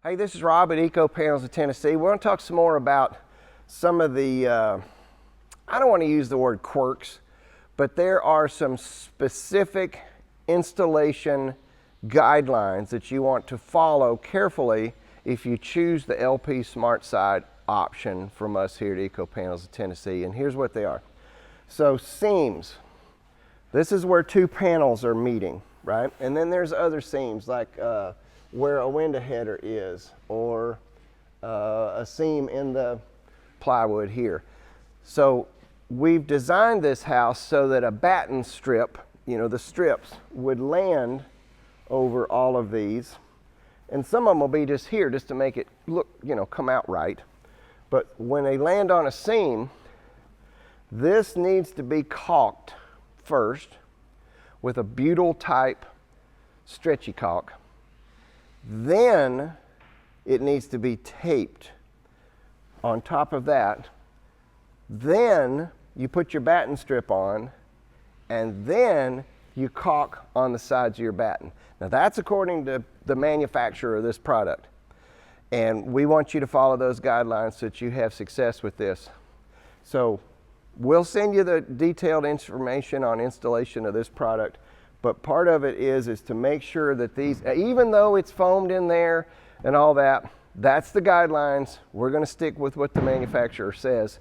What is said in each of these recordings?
Hey, this is Rob at Eco Panels of Tennessee. We're going to talk some more about some of the, I don't want to use the word quirks, but there are some specific installation guidelines that you want to follow carefully if you choose the LP Smart Side option from us here at Eco Panels of Tennessee. And here's what they are. So seams, this is where two panels are meeting, right? And then there's other seams like where a window header is, or a seam in the plywood here. So we've designed this house so that a batten strip, you know, the strips would land over all of these, and some of them will be just here just to make it look, you know, come out right. But when they land on a seam, this needs to be caulked first with a butyl type stretchy caulk. Then it needs to be taped on top of that. Then you put your batten strip on, and then you caulk on the sides of your batten. Now that's according to the manufacturer of this product. And we want you to follow those guidelines so that you have success with this. So we'll send you the detailed information on installation of this product. But part of it is to make sure that these, even though it's foamed in there and all that, that's the guidelines. We're going to stick with what the manufacturer says.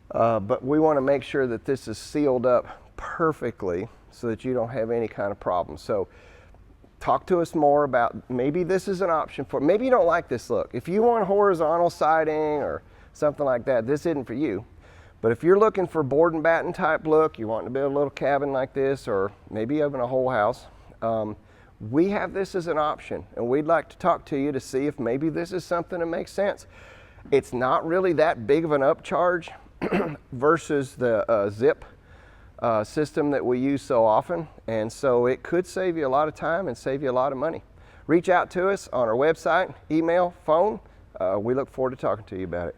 But we want to make sure that this is sealed up perfectly so that you don't have any kind of problem. So talk to us more about, maybe this is an option for, maybe you don't like this look. If you want horizontal siding or something like that, this isn't for you. But if you're looking for board and batten type look, you want to build a little cabin like this, or maybe even a whole house, we have this as an option, and we'd like to talk to you to see if maybe this is something that makes sense. It's not really that big of an upcharge versus the zip system that we use so often, and so it could save you a lot of time and save you a lot of money. Reach out to us on our website, email, phone. We look forward to talking to you about it.